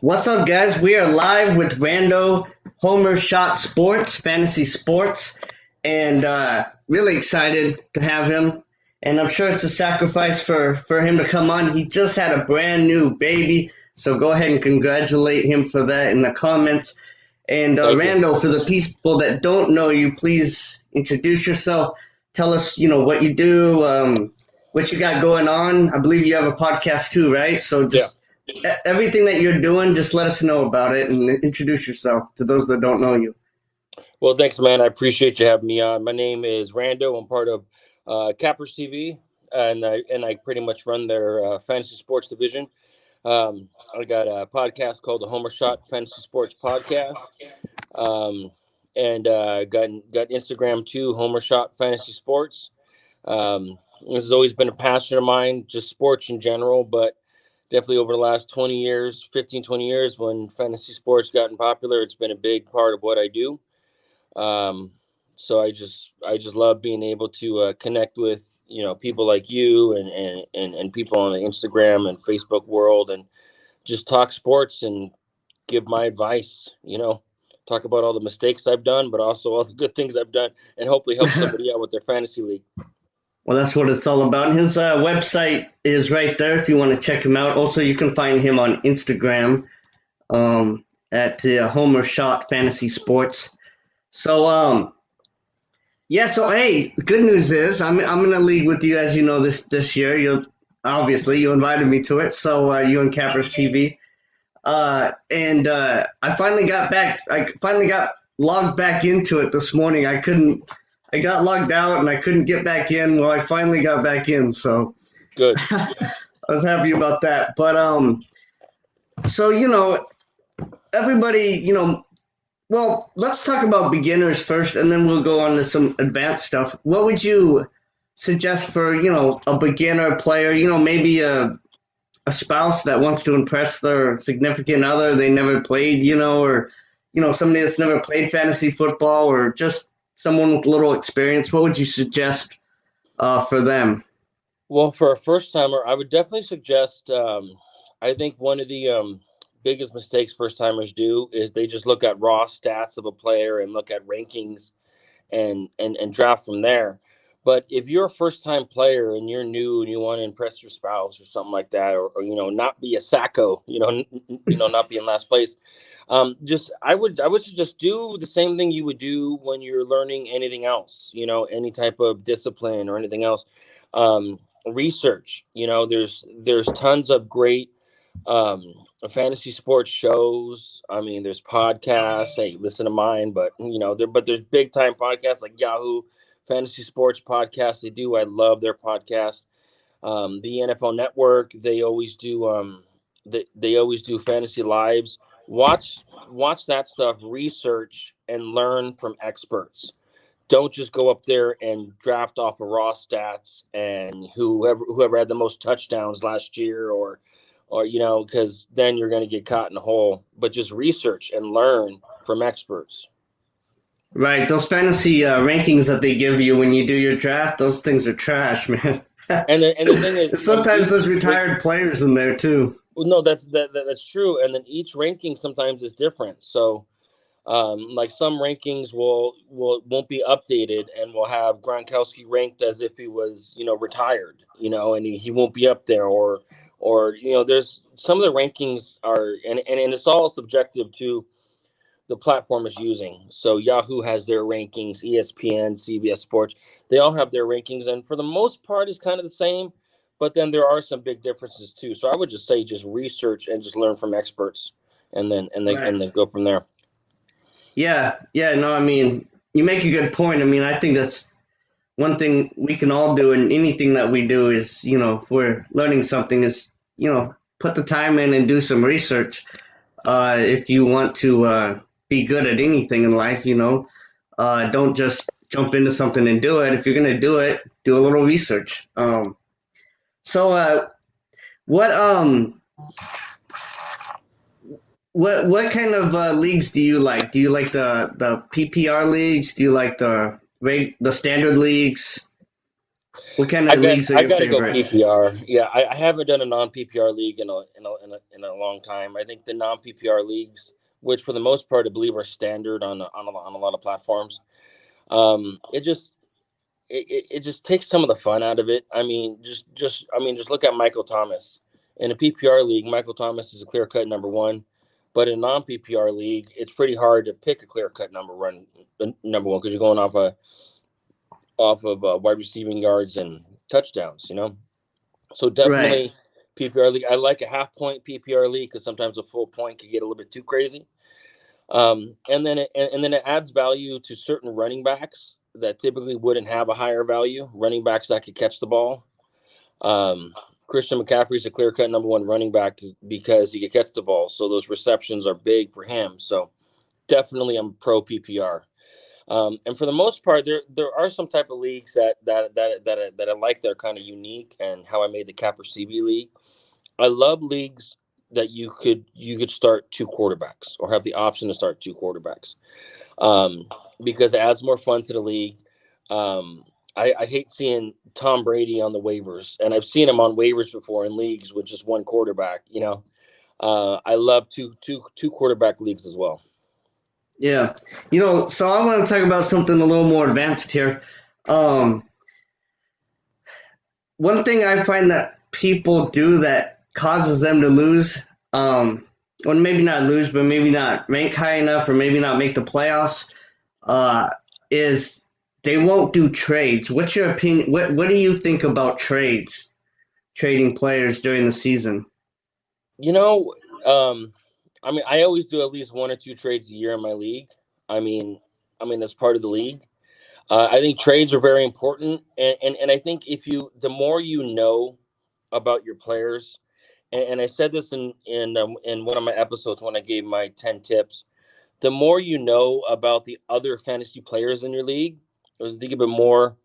What's up, guys? We are live with Rando Homer Shot Sports, Fantasy Sports, and really excited to have him. And I'm sure it's a sacrifice for him to come on. He just had a brand new baby, so go ahead and congratulate him for that in the comments. And Thank you. Rando, for the people that don't know you, please introduce yourself. Tell us, what you do, what you got going on. I believe you have a podcast too, right? So just everything that you're doing, just let us know about it and introduce yourself to those that don't know you. Well, thanks, man. I appreciate you having me on. My name is Rando. I'm part of Cappers TV, and I pretty much run their fantasy sports division. I got a podcast called the Homer Shot Fantasy Sports Podcast, and got Instagram too, Homer Shot Fantasy Sports. This has always been a passion of mine, just sports in general, but definitely over the last 20 years, 15, 20 years, when fantasy sports gotten popular, it's been a big part of what I do. So I just love being able to connect with, people like you and people on the Instagram and Facebook world and just talk sports and give my advice, talk about all the mistakes I've done, but also all the good things I've done and hopefully help somebody out with their fantasy league. Well, that's what it's all about. His website is right there if you want to check him out. Also, you can find him on Instagram at Homer Shot Fantasy Sports. So, so hey, the good news is I'm in a league with you, as you know, this year. You invited me to it. So you and Cappers TV, and I finally got back. I finally got logged back into it this morning. I got logged out and I couldn't get back in. Well, I finally got back in, so good. I was happy about that. But so everybody, well, let's talk about beginners first, and then we'll go on to some advanced stuff. What would you suggest for a beginner player? Maybe a spouse that wants to impress their significant other. They never played, or somebody that's never played fantasy football, or just someone with little experience. What would you suggest for them? Well, for a first timer, I would definitely suggest. I think one of the biggest mistakes first timers do is they just look at raw stats of a player and look at rankings and draft from there. But if you're a first time player and you're new and you want to impress your spouse or something like that, or not be a sacco, not be in last place, I would just do the same thing you would do when you're learning anything else, any type of discipline or anything else. Research, there's tons of great fantasy sports shows. I mean, there's podcasts. Hey, listen to mine, but there's big time podcasts like Yahoo Fantasy Sports Podcast. I love their podcast. The NFL Network, they always do they always do fantasy lives. Watch that stuff, research and learn from experts. Don't just go up there and draft off of raw stats and whoever had the most touchdowns last year or because then you're going to get caught in a hole. But just research and learn from experts. Right, those fantasy rankings that they give you when you do your draft, those things are trash, man. And the thing is, sometimes there's retired players in there too. Well, no, that's true. And then each ranking sometimes is different. So, like some rankings won't be updated, and will have Gronkowski ranked as if he was retired, and he won't be up there, or there's some of the rankings are and it's all subjective to the platform is using. So Yahoo has their rankings, ESPN, CBS Sports, they all have their rankings, and for the most part it's kind of the same, but then there are some big differences too. So I would just say just research and just learn from experts, and then go from there. Yeah, no, I mean, you make a good point. I mean, I think that's one thing we can all do, and anything that we do is, if we're learning something, is, put the time in and do some research. If you want to be good at anything in life, don't just jump into something and do it. If you're going to do it, do a little research. So what kind of leagues do you like? Do you like the PPR leagues? Do you like the standard leagues? What kind of leagues are I your got to go favorite? PPR. Yeah, I haven't done a non PPR league in a long time. I think the non PPR leagues, which for the most part I believe are standard on a lot of platforms, it just it just takes some of the fun out of it. I mean, just look at Michael Thomas in a PPR league. Michael Thomas is a clear cut number one, but in a non PPR league, it's pretty hard to pick a clear cut number one because you're going off of wide receiving yards and touchdowns. So Right. definitely PPR league. I like a half point PPR league because sometimes a full point can get a little bit too crazy. And then it adds value to certain running backs that typically wouldn't have a higher value. Running backs that could catch the ball. Christian McCaffrey is a clear cut number one running back because he can catch the ball. So those receptions are big for him. So definitely I'm pro PPR. And for the most part, there are some type of leagues that I like that are kind of unique, and how I made the Capper CB league. I love leagues that you could start two quarterbacks or have the option to start two quarterbacks, because it adds more fun to the league. I hate seeing Tom Brady on the waivers, and I've seen him on waivers before in leagues with just one quarterback. I love two quarterback leagues as well. Yeah. So I want to talk about something a little more advanced here. Um, One thing I find that people do that causes them to lose, or maybe not lose, but maybe not rank high enough, or maybe not make the playoffs, uh, is they won't do trades. What's your opinion? What do you think about trades, trading players during the season? You know, I mean, I always do at least one or two trades a year in my league. I mean, that's part of the league. I think trades are very important, and I think the more you know about your players, and I said this in one of my episodes when I gave my 10 tips. The more you know about the other fantasy players in your league, or think of it more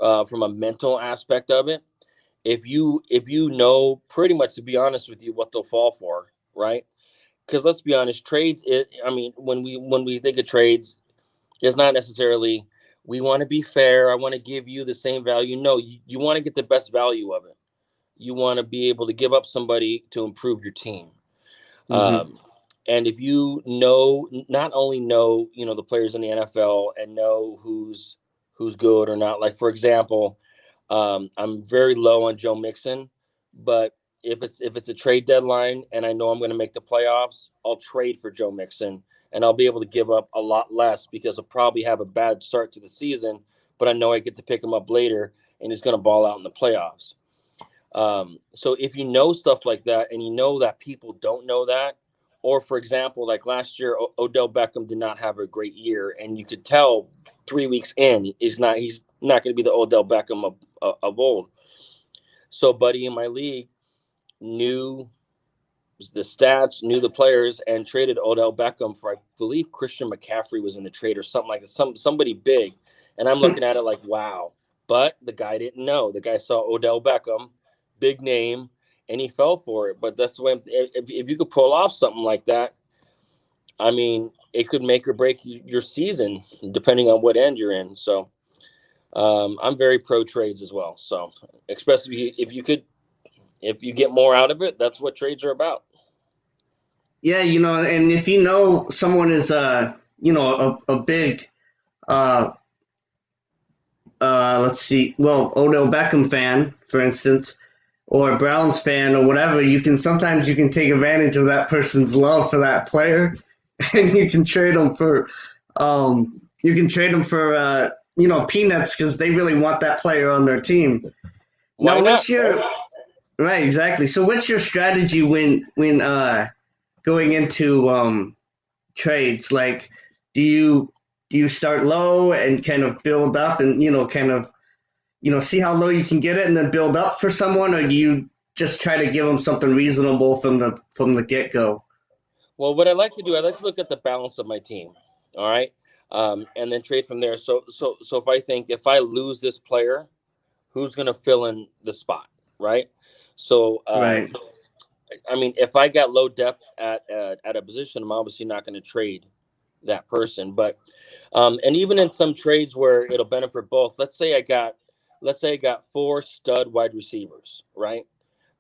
from a mental aspect of it. If you know pretty much, to be honest with you, what they'll fall for, right? Because let's be honest, trades. I mean, when we think of trades, it's not necessarily we want to be fair. I want to give you the same value. No, you want to get the best value of it. You want to be able to give up somebody to improve your team. Mm-hmm. Um, and if you know, not only know, the players in the NFL and know who's good or not. Like for example, I'm very low on Joe Mixon, but if it's a trade deadline and I know I'm going to make the playoffs, I'll trade for Joe Mixon, and I'll be able to give up a lot less because I'll probably have a bad start to the season, but I know I get to pick him up later and he's going to ball out in the playoffs. So if you know stuff like that and you know that people don't know that, or for example, like last year, Odell Beckham did not have a great year, and you could tell 3 weeks in he's not going to be the Odell Beckham of old. So, buddy in my league knew the stats, knew the players, and traded Odell Beckham for, I believe, Christian McCaffrey was in the trade or something like that, somebody big. And I'm looking at it like, wow. But the guy didn't know. The guy saw Odell Beckham, big name, and he fell for it. But that's when, if you could pull off something like that, I mean, it could make or break your season depending on what end you're in. So I'm very pro trades as well. So especially if you get more out of it, that's what trades are about. Yeah, and if you know someone is a big uh let's see, well, Odell Beckham fan, for instance, or a Browns fan or whatever, you can take advantage of that person's love for that player, and you can trade them for peanuts because they really want that player on their team. Why Now, not? what's your right exactly? So, what's your strategy when going into trades? Like, do you start low and kind of build up, and kind of see how low you can get it and then build up for someone, or do you just try to give them something reasonable from the get go? Well, what I like to do, I like to look at the balance of my team. All right. And then trade from there. So if I think if I lose this player, who's going to fill in the spot, right? So, Right. I mean, if I got low depth at a position, I'm obviously not going to trade that person. But and even in some trades where it'll benefit both, let's say I got let's say I got 4 stud wide receivers, right?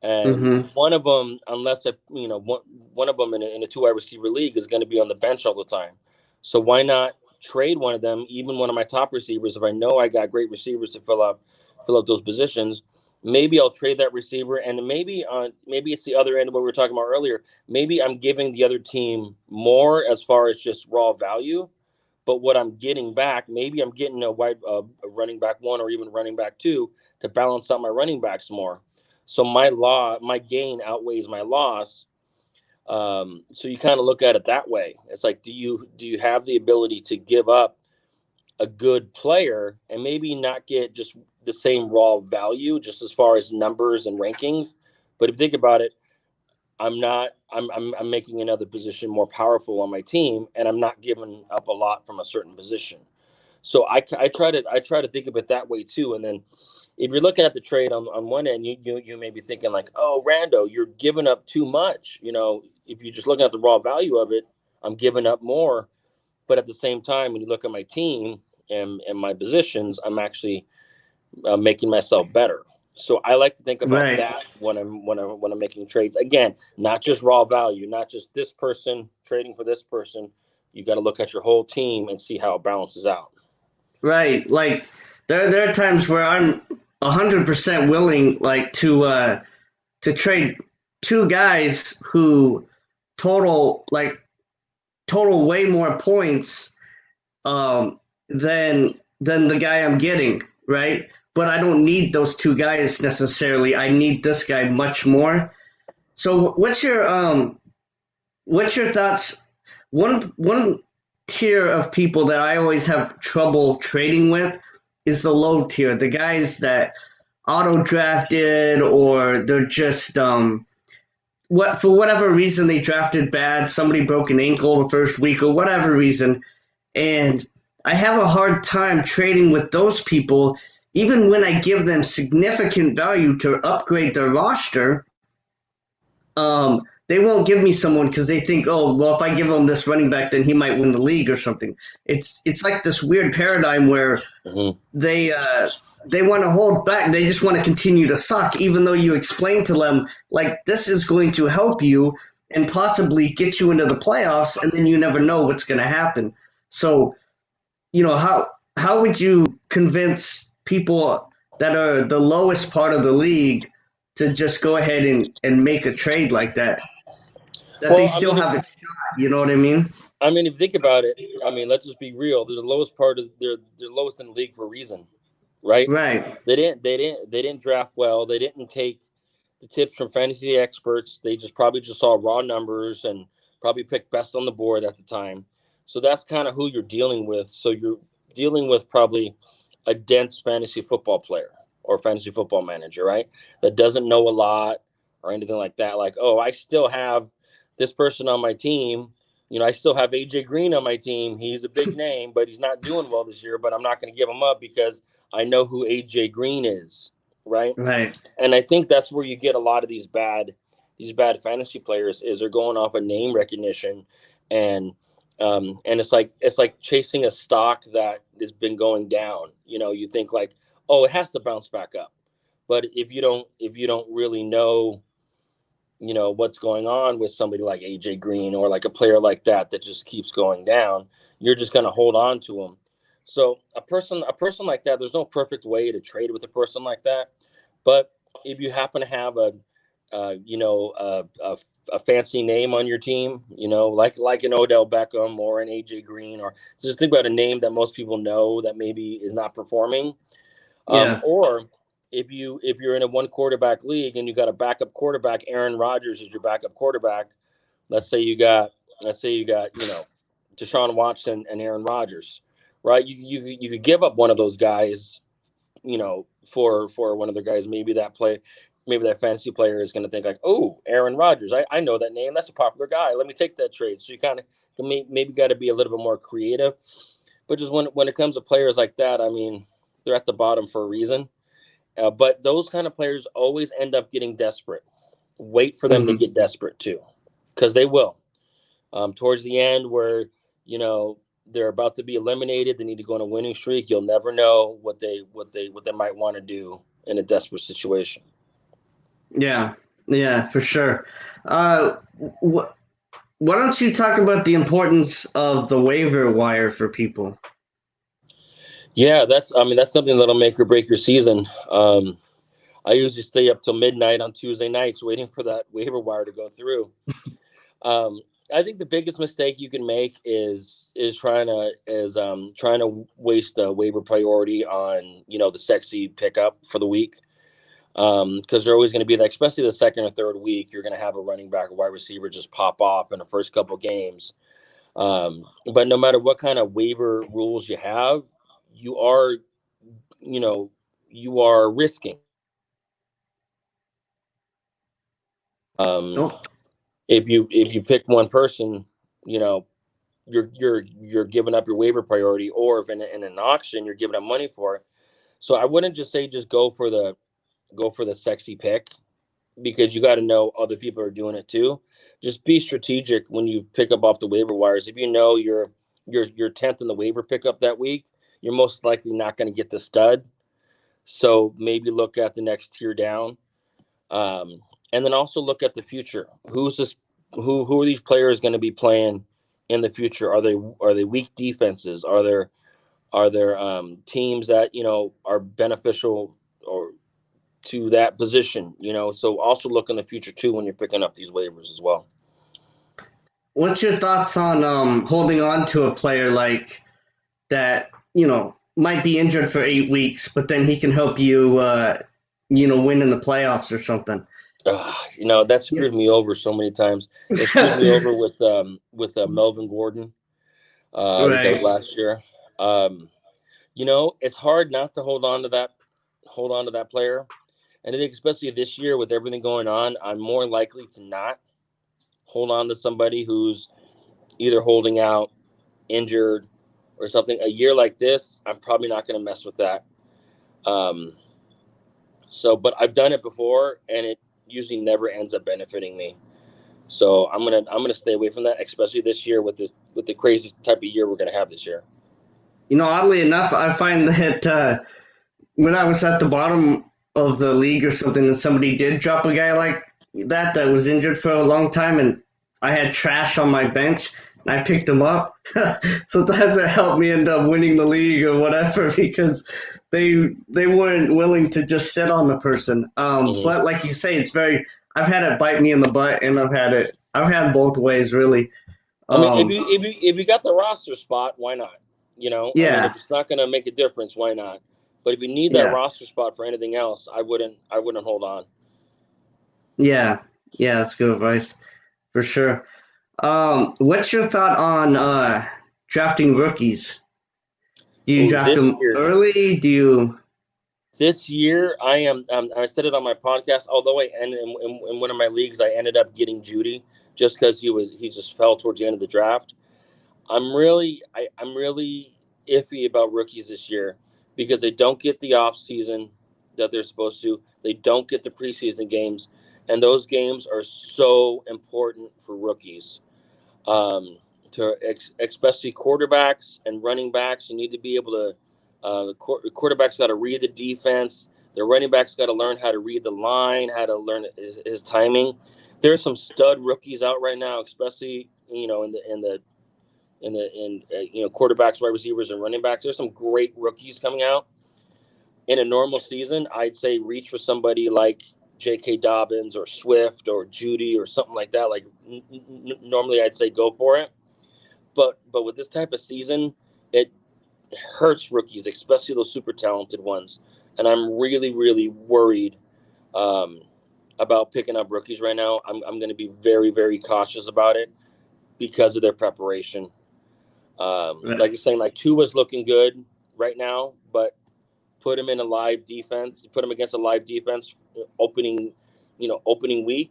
And Mm-hmm. one of them, unless one of them in a 2 wide receiver league is going to be on the bench all the time. So why not trade one of them, even one of my top receivers, if I know I got great receivers to fill up those positions? Maybe I'll trade that receiver, and maybe it's the other end of what we were talking about earlier. Maybe I'm giving the other team more as far as just raw value, but what I'm getting back, maybe I'm getting a running back 1 or even running back 2 to balance out my running backs more. So my gain outweighs my loss. So you kind of look at it that way. It's like, do you have the ability to give up a good player and maybe not get just the same raw value, just as far as numbers and rankings? But if you think about it, I'm making another position more powerful on my team, and I'm not giving up a lot from a certain position. So I try to think of it that way too. And then if you're looking at the trade on one end, you may be thinking like, oh, Rando, you're giving up too much. If you're just looking at the raw value of it, I'm giving up more. But at the same time, when you look at my team and my positions, I'm actually making myself better. So I like to think about Right. that when I'm making trades. Again, not just raw value, not just this person trading for this person. You got to look at your whole team and see how it balances out. Right. Like there are times where I'm 100% willing, like to trade two guys who total like total way more points than the guy I'm getting, right? But I don't need those two guys necessarily. I need this guy much more. So what's your thoughts? One tier of people that I always have trouble trading with is the low tier, the guys that auto drafted or they're just what for whatever reason they drafted bad, somebody broke an ankle the first week or whatever reason, and I have a hard time trading with those people even when I give them significant value to upgrade their roster. They won't give me someone because they think, oh, well, if I give him this running back, then he might win the league or something. It's like this weird paradigm where Mm-hmm. they want to hold back. They just want to continue to suck, even though you explain to them like this is going to help you and possibly get you into the playoffs, and then you never know what's going to happen. So, how would you convince people that are the lowest part of the league to just go ahead and make a trade like that? That they Well, still have a shot, you know what I mean? if you think about it, let's just be real. They're the lowest part of they're lowest in the league for a reason, right? Right. They didn't draft well. They didn't take the tips from fantasy experts. They probably just saw raw numbers and probably picked best on the board at the time. So that's kind of who you're dealing with. So you're dealing with probably a dense fantasy football player or fantasy football manager, right? That doesn't know a lot or anything like that. Like, oh, I still have this person on my team. I still have AJ Green on my team. He's a big name, but he's not doing well this year. But I'm not going to give him up because I know who AJ Green is, right? Right. And I think that's where you get a lot of these bad fantasy players is they're going off of name recognition, and it's like chasing a stock that has been going down. You think like, oh, it has to bounce back up, but if you don't really know what's going on with somebody like AJ Green or like a player like that just keeps going down, you're just going to hold on to them. So a person like that, there's no perfect way to trade with a person like that. But if you happen to have a fancy name on your team, like an Odell Beckham or an AJ Green, or just think about a name that most people know that maybe is not performing, Yeah. or if you're in a one quarterback league and you got a backup quarterback, Aaron Rodgers is your backup quarterback. Let's say you got Deshaun Watson and Aaron Rodgers, right? You could give up one of those guys, for one of the guys. Maybe that fantasy player is going to think like, oh, Aaron Rodgers, I know that name. That's a popular guy. Let me take that trade. So you kind of maybe got to be a little bit more creative. But just when it comes to players like that, they're at the bottom for a reason. But those kind of players always end up getting desperate. Wait for them to Mm-hmm. get desperate too, because they will. Towards the end, where you know they're about to be eliminated. They need to go on a winning streak. You'll never know what they might want to do in a desperate situation. Yeah, for sure. Why don't you talk about the importance of the waiver wire for people? Yeah, that's something that'll make or break your season. I usually stay up till midnight on Tuesday nights waiting for that waiver wire to go through. I think the biggest mistake you can make is trying to waste a waiver priority on the sexy pickup for the week, because they're always going to be like, especially the second or third week, you're going to have a running back or wide receiver just pop off in the first couple of games. But no matter what kind of waiver rules you have, you are risking. Oh, If you pick one person, you're giving up your waiver priority, or if in an auction you're giving up money for it. So I wouldn't just say go for the sexy pick, because you got to know other people are doing it too. Just be strategic when you pick up off the waiver wires. If you know you're 10th in the waiver pickup that week, you're most likely not going to get the stud. So maybe look at the next tier down, and then also look at the future. Who are these players going to be playing in the future? Are they weak defenses? Are there teams that are beneficial or to that position? So also look in the future too when you're picking up these waivers as well. what's your thoughts on holding on to a player like that? Might be injured for 8 weeks, but then he can help you, win in the playoffs or something. That screwed me over so many times. It screwed me over with Melvin Gordon. I think that was last year. It's hard not to hold on to that player, and I think especially this year with everything going on, I'm more likely to not hold on to somebody who's either holding out, injured, or something. A year like this, I'm probably not going to mess with that. But I've done it before, and it usually never ends up benefiting me. So I'm gonna stay away from that, especially this year with the crazy type of year we're gonna have this year. Oddly enough, I find that when I was at the bottom of the league or something, and somebody did drop a guy like that was injured for a long time, and I had trash on my bench, and I picked him up. So it hasn't helped me end up winning the league or whatever, because they weren't willing to just sit on the person. But like you say, I've had it bite me in the butt, and I've had both ways, really. I mean, if you got the roster spot, why not? Yeah. If it's not going to make a difference, why not? But if you need that roster spot for anything else, I wouldn't hold on. Yeah, that's good advice for sure. What's your thought on drafting rookies? Do you draft them early? Do you? This year, I am. I said it on my podcast. Although in one of my leagues, I ended up getting Judy just because he just fell towards the end of the draft. I'm really iffy about rookies this year because they don't get the off season that they're supposed to. They don't get the preseason games, and those games are so important for rookies. Especially quarterbacks and running backs, you need to be able to. The quarterback's got to read the defense. The running back's got to learn how to read the line, how to learn his timing. There's some stud rookies out right now, especially in quarterbacks, wide receivers, and running backs. There's some great rookies coming out. In a normal season, I'd say reach for somebody like J.K. Dobbins or Swift or Judy or something like that. Like normally, I'd say go for it. But with this type of season, it hurts rookies, especially those super talented ones. And I'm really, really worried about picking up rookies right now. I'm going to be very, very cautious about it because of their preparation. Like you're saying, like Tua's looking good right now, but put him in a live defense. You put him against a live defense opening week.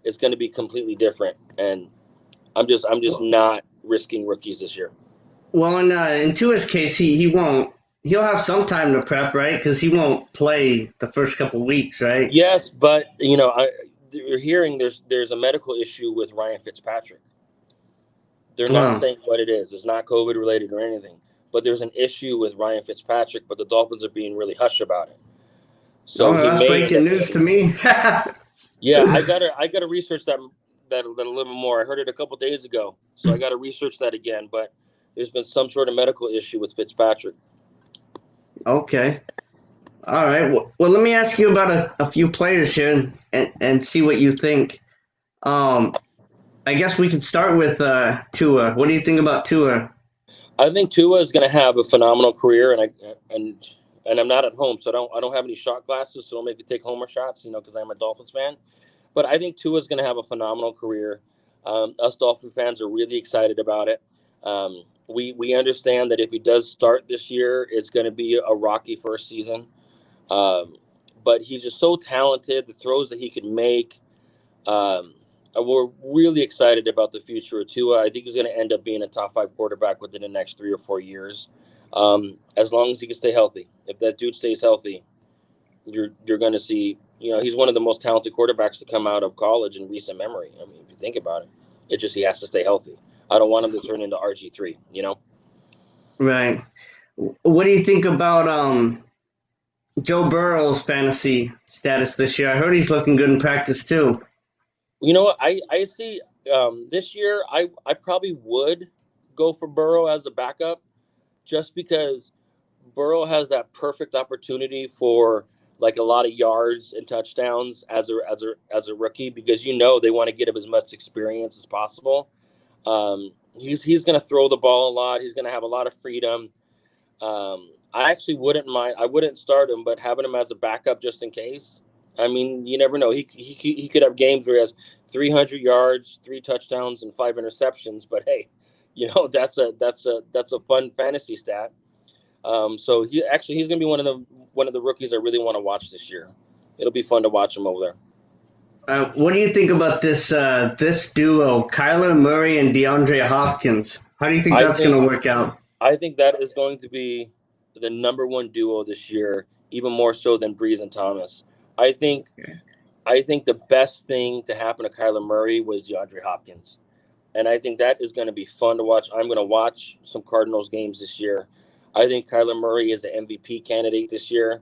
It's going to be completely different. And I'm just not risking rookies this year. Well, in Tua's case, he won't. He'll have some time to prep, right? Because he won't play the first couple weeks, right? Yes, but you're hearing there's a medical issue with Ryan Fitzpatrick. They're not saying what it is. It's not COVID related or anything. But there's an issue with Ryan Fitzpatrick, but the Dolphins are being really hush about it. So he that's may end breaking up news to getting, me. yeah, I gotta research that a little bit more. I heard it a couple days ago, so I gotta research that again. But there's been some sort of medical issue with Fitzpatrick. Okay. All right. Well, let me ask you about a few players here and see what you think. I guess we could start with Tua. What do you think about Tua? I think Tua is going to have a phenomenal career, and I'm not at home, so I don't have any shot glasses, so don't make me take homer shots, because I'm a Dolphins fan. But I think Tua is going to have a phenomenal career. Us Dolphin fans are really excited about it. We understand that if he does start this year, it's going to be a rocky first season. But he's just so talented. The throws that he can make. We're really excited about the future of Tua. I think he's going to end up being a top 5 quarterback within the next 3 or 4 years, as long as he can stay healthy. If that dude stays healthy, you're going to see. He's one of the most talented quarterbacks to come out of college in recent memory. I mean, if you think about it, it's just he has to stay healthy. I don't want him to turn into RG3. Right. What do you think about Joe Burrow's fantasy status this year? I heard he's looking good in practice too. You know what? I see this year I probably would go for Burrow as a backup, just because Burrow has that perfect opportunity for like a lot of yards and touchdowns as a rookie, because they want to get him as much experience as possible. He's going to throw the ball a lot. He's going to have a lot of freedom. I actually wouldn't mind. I wouldn't start him, but having him as a backup just in case. I mean, you never know. He could have games where he has 300 yards, 3 touchdowns, and 5 interceptions. But hey, that's a fun fantasy stat. So he's going to be one of the rookies I really want to watch this year. It'll be fun to watch him over there. What do you think about this duo, Kyler Murray and DeAndre Hopkins? How do you think that's going to work out? I think that is going to be the number 1 duo this year, even more so than Breeze and Thomas. I think the best thing to happen to Kyler Murray was DeAndre Hopkins. And I think that is going to be fun to watch. I'm going to watch some Cardinals games this year. I think Kyler Murray is the MVP candidate this year.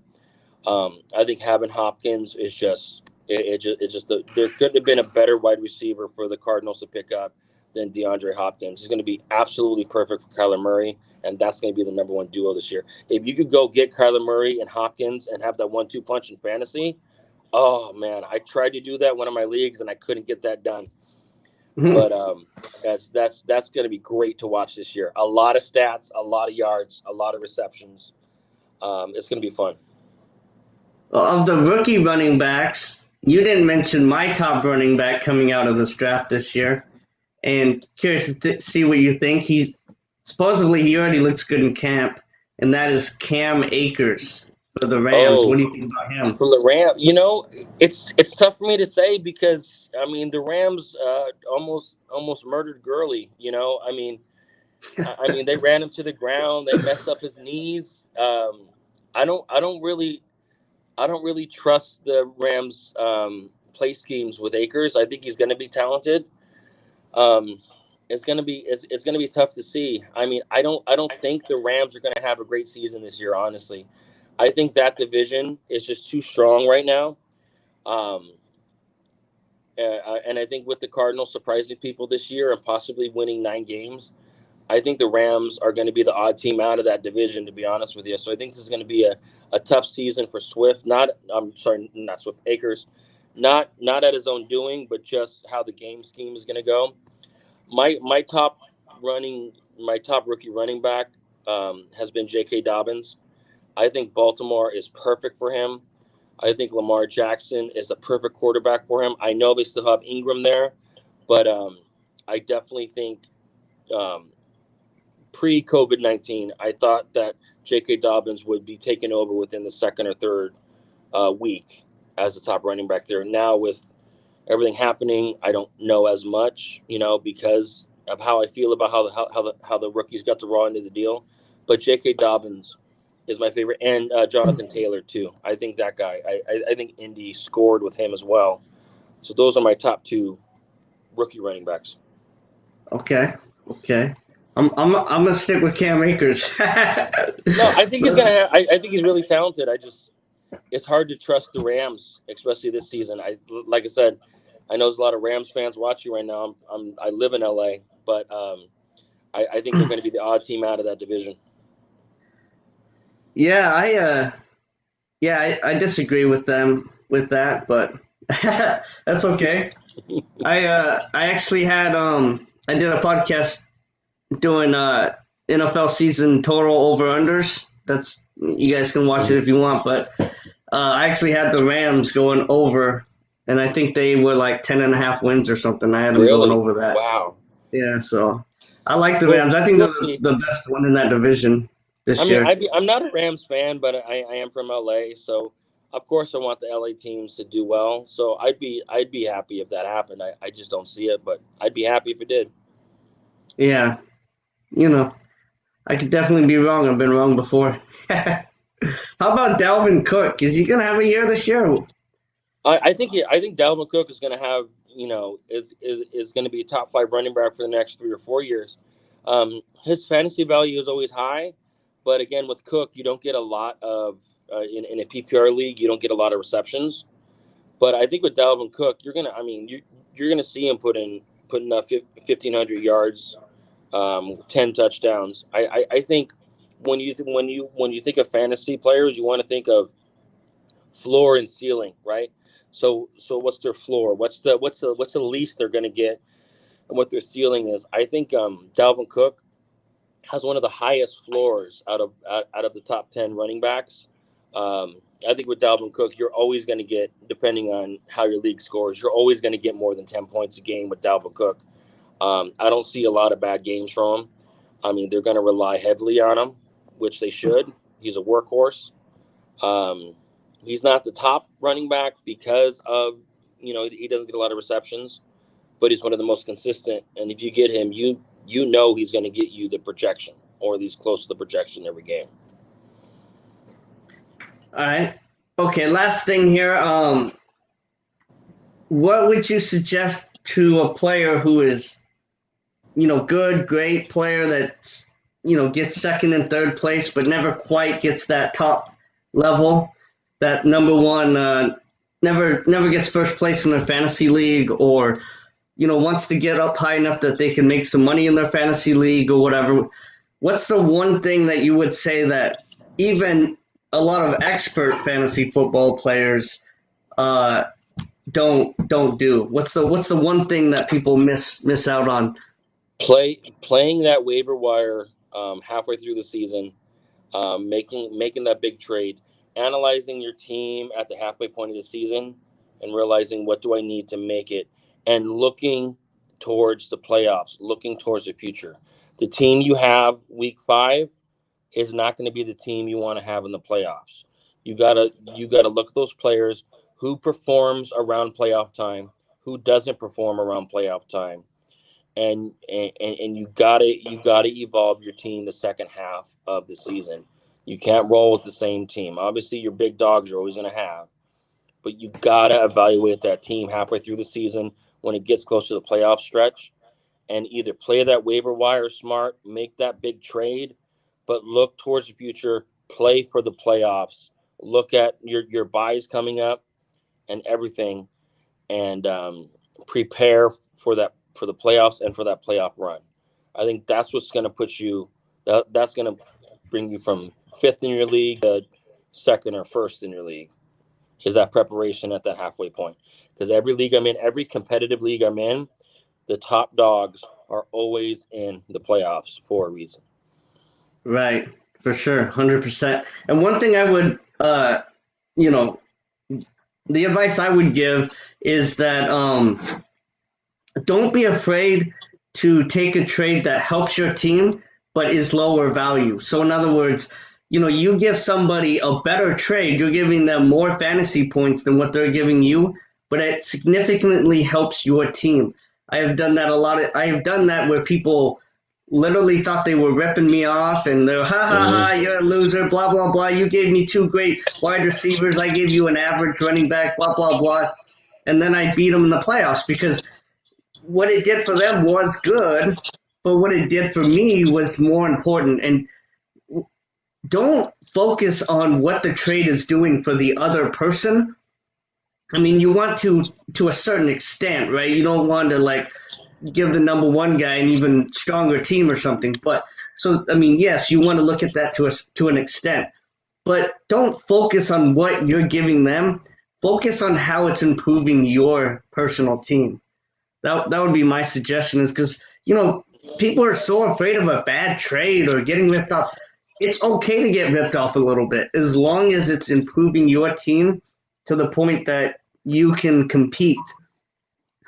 I think having Hopkins is there couldn't have been a better wide receiver for the Cardinals to pick up than DeAndre Hopkins. He's going to be absolutely perfect for Kyler Murray, and that's going to be the number 1 duo this year. If you could go get Kyler Murray and Hopkins and have that 1-2 punch in fantasy, oh man, I tried to do that in one of my leagues and I couldn't get that done. But that's going to be great to watch this year. A lot of stats, a lot of yards, a lot of receptions. It's going to be fun. Well, of the rookie running backs, you didn't mention my top running back coming out of this draft this year. And curious to see what you think. He already looks good in camp, and that is Cam Akers for the Rams. What do you think about him? From the Rams, it's tough for me to say, because I mean the Rams almost murdered Gurley. I mean they ran him to the ground. They messed up his knees. I don't really trust the Rams play schemes with Akers. I think he's going to be talented. It's gonna be tough to see. I mean, I don't think the Rams are gonna have a great season this year, honestly. I think that division is just too strong right now. And I think with the Cardinals surprising people this year and possibly winning 9 games, I think the Rams are going to be the odd team out of that division, to be honest with you. So I think this is going to be a tough season for not Swift, Akers. Not at his own doing, but just how the game scheme is going to go. My top rookie running back has been J.K. Dobbins. I think Baltimore is perfect for him. I think Lamar Jackson is the perfect quarterback for him. I know they still have Ingram there, but I definitely think pre-COVID-19, I thought that J.K. Dobbins would be taken over within the second or third week as the top running back there. Now with everything happening, I don't know as much, because of how I feel about how the rookies got the raw end of the deal. But J.K. Dobbins is my favorite, and Jonathan Taylor too. I think that guy. I think Indy scored with him as well. So those are my top 2 rookie running backs. Okay. Okay. I'm gonna stick with Cam Akers. No, I think he's gonna have. I think he's really talented. It's hard to trust the Rams, especially this season. Like I said, I know there's a lot of Rams fans watching right now. I live in LA, but I think they're going to be the odd team out of that division. Yeah, I disagree with them with that, but that's okay. I actually had I did a podcast doing NFL season total over unders. That's you guys can watch it if you want, but I actually had the Rams going over, and I think they were like 10.5 wins or something. I had them going over that. Wow. Yeah, so I like the Rams. I think they're the best one in that division this year. I'm not a Rams fan, but I am from LA, so of course I want the LA teams to do well. So I'd be happy if that happened. I just don't see it, but I'd be happy if it did. Yeah, I could definitely be wrong. I've been wrong before. How about Dalvin Cook? Is he going to have a year this year? I think Dalvin Cook is going to have is going to be a top 5 running back for the next 3 or 4 years. His fantasy value is always high, but again with Cook you don't get a lot of in a PPR league you don't get a lot of receptions. But I think with Dalvin Cook you're gonna see him putting up 1,500 yards, 10 touchdowns. I think when you think of fantasy players, you want to think of floor and ceiling, right? So what's their floor? What's the least they're going to get, and what their ceiling is? I think Dalvin Cook has one of the highest floors out of the top 10 running backs. I think with Dalvin Cook, you're always going to get, depending on how your league scores, you're always going to get more than 10 points a game with Dalvin Cook. I don't see a lot of bad games from him. I mean, they're going to rely heavily on him, which they should. He's a workhorse. He's not the top running back because of, he doesn't get a lot of receptions, but he's one of the most consistent. And if you get him, you know he's going to get you the projection, or at least close to the projection every game. All right. Okay, last thing here. What would you suggest to a player who is, good, great player that's, gets second and third place, but never quite gets that top level, that number one, never gets first place in their fantasy league, or, wants to get up high enough that they can make some money in their fantasy league or whatever? What's the one thing that you would say that even a lot of expert fantasy football players don't do? What's the one thing that people miss out on? Playing that waiver wire halfway through the season, making that big trade, analyzing your team at the halfway point of the season, and realizing what do I need to make it, and looking towards the playoffs, looking towards the future. The team you have week 5 is not going to be the team you want to have in the playoffs. You gotta look at those players who performs around playoff time, who doesn't perform around playoff time, and you gotta evolve your team the second half of the season. You can't roll with the same team. Obviously, your big dogs you're always going to have, but you gotta evaluate that team halfway through the season when it gets close to the playoff stretch, and either play that waiver wire smart, make that big trade, but look towards the future, play for the playoffs, look at your buys coming up and everything, and prepare for the playoffs and for that playoff run. I think that's what's going to put you, that's going to bring you from 5th in your league to 2nd or 1st in your league, is that preparation at that halfway point. Because every league I'm in, every competitive league I'm in, the top dogs are always in the playoffs for a reason. Right, for sure, 100%. And one thing I would, the advice I would give is that don't be afraid to take a trade that helps your team but is lower value. So in other words, you give somebody a better trade, you're giving them more fantasy points than what they're giving you, but it significantly helps your team. I have done that a lot. I have done that where people literally thought they were ripping me off, and they're, ha, you're a loser, blah, blah, blah. You gave me 2 great wide receivers. I gave you an average running back, blah, blah, blah. And then I beat them in the playoffs because what it did for them was good, but what it did for me was more important. And don't focus on what the trade is doing for the other person. I mean, you want to a certain extent, right? You don't want to like give the number one guy an even stronger team or something. But so, I mean, yes, you want to look at that to an extent, but don't focus on what you're giving them. Focus on how it's improving your personal team. That would be my suggestion, is because, people are so afraid of a bad trade or getting ripped off. It's okay to get ripped off a little bit as long as it's improving your team to the point that you can compete.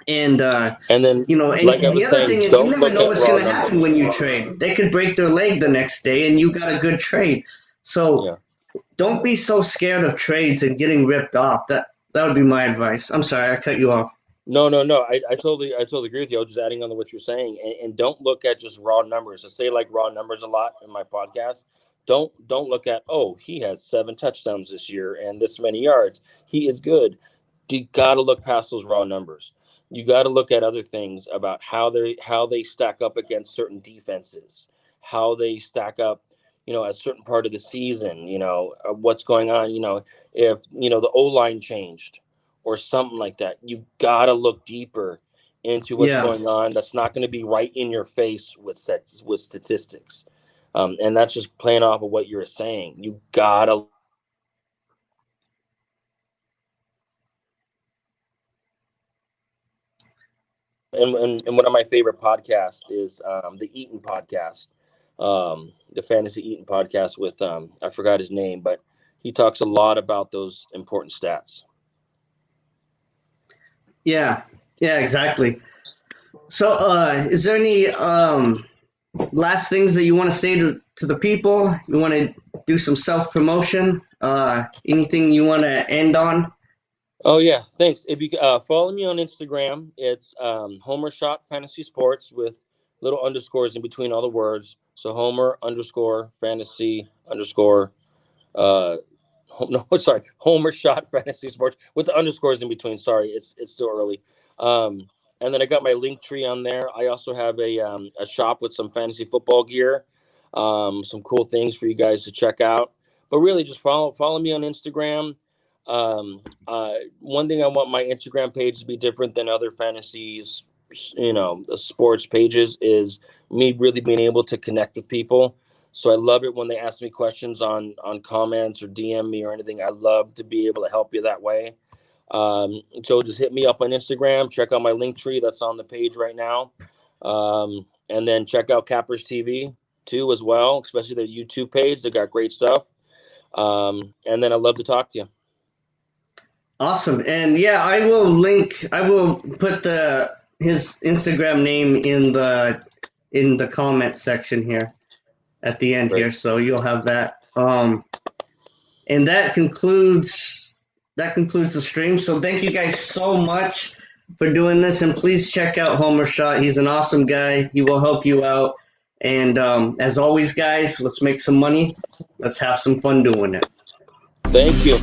And then, and like I the was other saying, thing is, you don't never look know at what's raw going to numbers. happen when you trade. They could break their leg the next day, and you got a good trade. So Yeah. don't be so scared of trades and getting ripped off. That would be my advice. I'm sorry, I cut you off. No. I totally agree with you. I was just adding on to what you're saying, and don't look at just raw numbers. I say like raw numbers a lot in my podcast. Don't look at, oh, he has 7 touchdowns this year and this many yards. He is good. You got to look past those raw numbers. You got to look at other things about how they stack up against certain defenses, how they stack up, at a certain part of the season. What's going on. If the O line changed or something like that. You got to look deeper into what's Yeah. going on. That's not going to be right in your face with statistics. And that's just playing off of what you're saying. You got to. And one of my favorite podcasts is the Eaton podcast, the Fantasy Eaton podcast with, I forgot his name, but he talks a lot about those important stats. Yeah, exactly. So, is there any last things that you want to say to the people? You want to do some self-promotion? Anything you want to end on? Oh yeah, thanks. If you follow me on Instagram, it's Homer Shot Fantasy Sports with little underscores in between all the words. So Homer underscore fantasy underscore Homer Shot Fantasy Sports with the underscores in between. Sorry, it's still early. And then I got my link tree on there. I also have a shop with some fantasy football gear, some cool things for you guys to check out. But really, just follow me on Instagram. One thing I want my Instagram page to be different than other fantasies, sports pages, is me really being able to connect with people. So I love it when they ask me questions on comments or DM me or anything. I love to be able to help you that way. So just hit me up on Instagram, check out my link tree that's on the page right now. And then check out Cappers TV too as well, especially the YouTube page. They got great stuff. And then I'd love to talk to you. Awesome. And yeah, I will put his Instagram name in the comment section here at the end here, so you'll have that. And that concludes the stream. So thank you guys so much for doing this, and please check out Homer Shot. He's an awesome guy. He will help you out. And as always, guys, let's make some money. Let's have some fun doing it. Thank you.